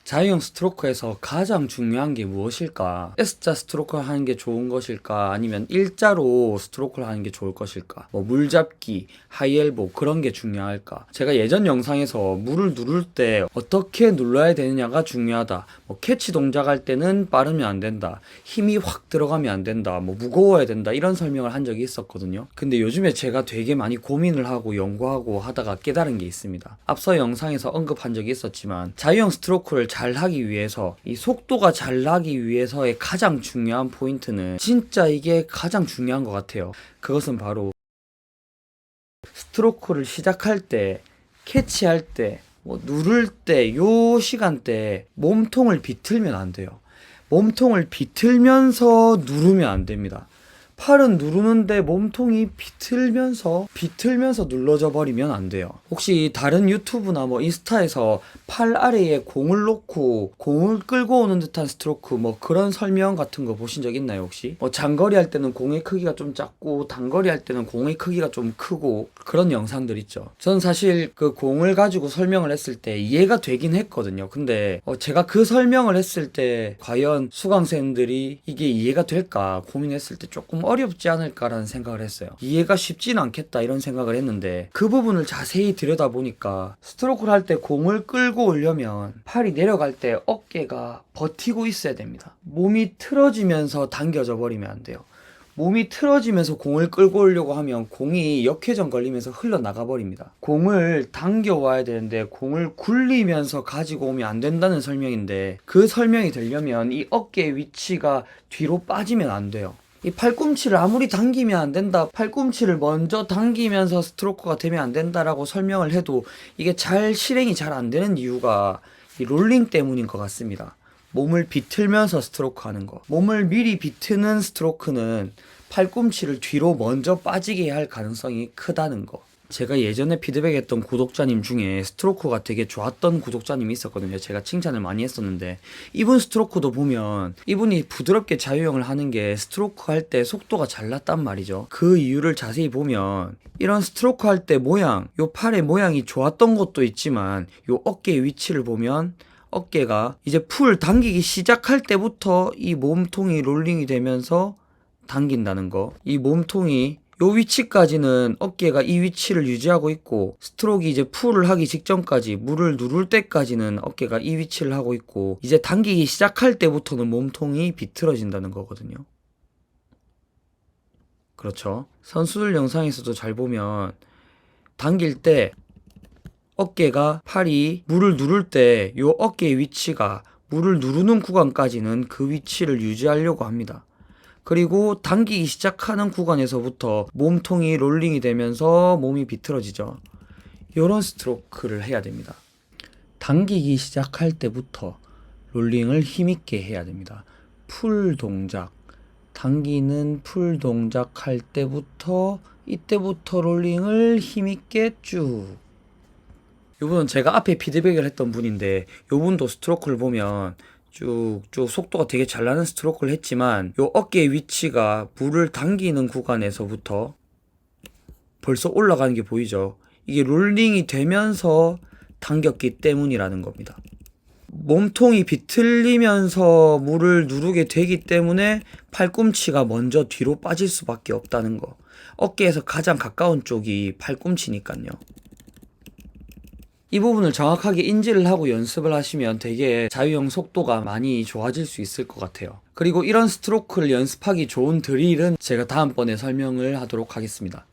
자유형 스트로크에서 가장 중요한 게 무엇일까? S자 스트로크를 하는 게 좋은 것일까? 아니면 일자로 스트로크를 하는 게 좋을 것일까? 뭐 물잡기, 하이엘보 그런 게 중요할까? 제가 예전 영상에서 물을 누를 때 어떻게 눌러야 되느냐가 중요하다. 뭐 캐치 동작할 때는 빠르면 안 된다. 힘이 확 들어가면 안 된다. 뭐 무거워야 된다. 이런 설명을 한 적이 있었거든요. 근데 요즘에 제가 되게 많이 고민을 하고 연구하고 하다가 깨달은 게 있습니다. 앞서 영상에서 언급한 적이 있었지만 자유형 스트로크를 잘 하기 위해서 이 속도가 잘 나기 위해서의 가장 중요한 포인트는 진짜 이게 가장 중요한 것 같아요. 그것은 바로 스트로크를 시작할 때, 캐치할 때, 뭐 누를 때, 요 시간대에 몸통을 비틀면 안 돼요. 몸통을 비틀면서 누르면 안 됩니다. 팔은 누르는데 몸통이 비틀면서 눌러져 버리면 안 돼요. 혹시 다른 유튜브나 뭐 인스타에서 팔 아래에 공을 놓고 공을 끌고 오는 듯한 스트로크 뭐 그런 설명 같은 거 보신 적 있나요 혹시? 뭐 장거리 할 때는 공의 크기가 좀 작고 단거리 할 때는 공의 크기가 좀 크고 그런 영상들 있죠. 저는 사실 그 공을 가지고 설명을 했을 때 이해가 되긴 했거든요. 근데 제가 그 설명을 했을 때 과연 수강생들이 이게 이해가 될까 고민했을 때 조금 어렵지 않을까라는 생각을 했어요. 이해가 쉽지는 않겠다 이런 생각을 했는데 그 부분을 자세히 들여다보니까 스트로크를 할 때 공을 끌고 오려면 팔이 내려갈 때 어깨가 버티고 있어야 됩니다. 몸이 틀어지면서 당겨져 버리면 안 돼요. 몸이 틀어지면서 공을 끌고 오려고 하면 공이 역회전 걸리면서 흘러나가 버립니다. 공을 당겨와야 되는데 공을 굴리면서 가지고 오면 안 된다는 설명인데 그 설명이 되려면 이 어깨의 위치가 뒤로 빠지면 안 돼요. 이 팔꿈치를 아무리 당기면 안 된다, 팔꿈치를 먼저 당기면서 스트로크가 되면 안 된다라고 설명을 해도 이게 실행이 잘 안 되는 이유가 이 롤링 때문인 것 같습니다. 몸을 비틀면서 스트로크 하는 거. 몸을 미리 비트는 스트로크는 팔꿈치를 뒤로 먼저 빠지게 할 가능성이 크다는 거. 제가 예전에 피드백했던 구독자님 중에 스트로크가 되게 좋았던 구독자님이 있었거든요. 제가 칭찬을 많이 했었는데 이분 스트로크도 보면 이분이 부드럽게 자유형을 하는 게 스트로크 할 때 속도가 잘 났단 말이죠. 그 이유를 자세히 보면 이런 스트로크 할 때 모양, 요 팔의 모양이 좋았던 것도 있지만 요 어깨의 위치를 보면 어깨가 이제 풀 당기기 시작할 때부터 이 몸통이 롤링이 되면서 당긴다는 거. 이 몸통이 요 위치까지는 어깨가 이 위치를 유지하고 있고 스트로크가 이제 풀을 하기 직전까지 물을 누를 때까지는 어깨가 이 위치를 하고 있고 이제 당기기 시작할 때부터는 몸통이 비틀어진다는 거거든요. 그렇죠. 선수들 영상에서도 잘 보면 당길 때 어깨가 팔이 물을 누를 때 요 어깨의 위치가 물을 누르는 구간까지는 그 위치를 유지하려고 합니다. 그리고 당기기 시작하는 구간에서부터 몸통이 롤링이 되면서 몸이 비틀어지죠. 이런 스트로크를 해야 됩니다. 당기기 시작할 때부터 롤링을 힘있게 해야 됩니다. 풀 동작, 당기는 풀 동작 할 때부터 이때부터 롤링을 힘있게 쭉. 이분은 제가 앞에 피드백을 했던 분인데 이분도 스트로크를 보면 쭉쭉 속도가 되게 잘 나는 스트로크를 했지만 요 어깨의 위치가 물을 당기는 구간에서부터 벌써 올라가는 게 보이죠. 이게 롤링이 되면서 당겼기 때문이라는 겁니다. 몸통이 비틀리면서 물을 누르게 되기 때문에 팔꿈치가 먼저 뒤로 빠질 수밖에 없다는 거. 어깨에서 가장 가까운 쪽이 팔꿈치니까요. 이 부분을 정확하게 인지를 하고 연습을 하시면 되게 자유형 속도가 많이 좋아질 수 있을 것 같아요. 그리고 이런 스트로크를 연습하기 좋은 드릴은 제가 다음번에 설명을 하도록 하겠습니다.